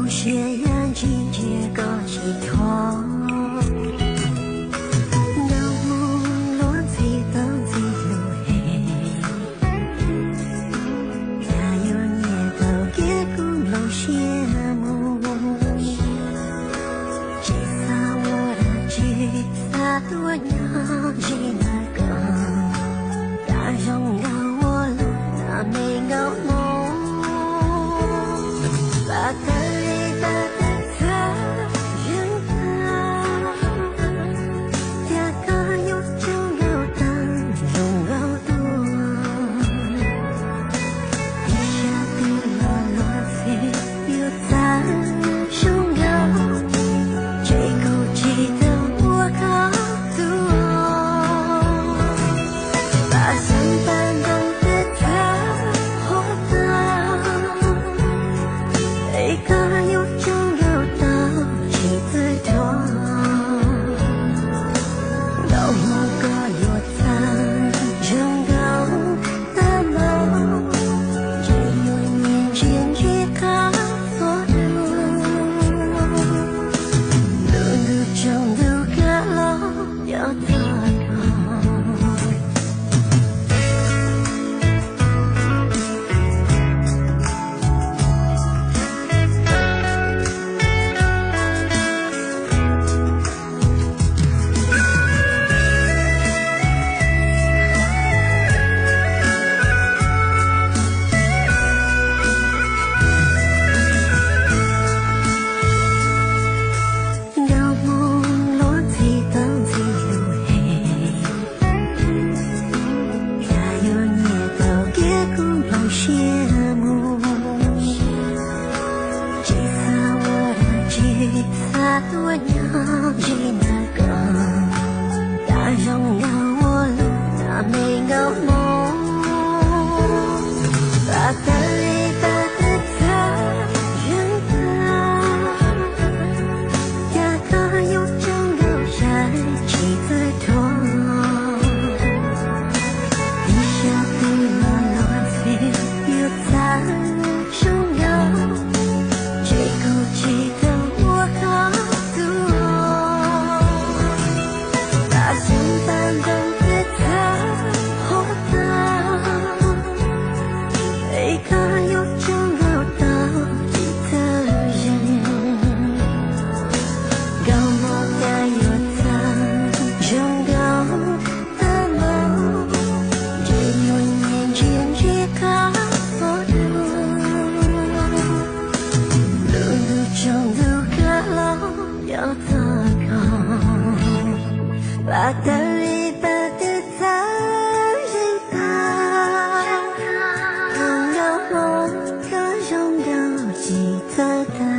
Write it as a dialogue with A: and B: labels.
A: 些人季节个寄托，有梦落地等地路黑，还有你都给古老羡慕，吉他我的吉他多样吉那个，大声告我路那没高梦，把它。多样吉那个，大声告我路那没高梦，把它里把的他人的，呀可有整个山几次多，一下对了落飞又在生高，这口气的我好。把它里把的他人他，朋友我可拥有记得的。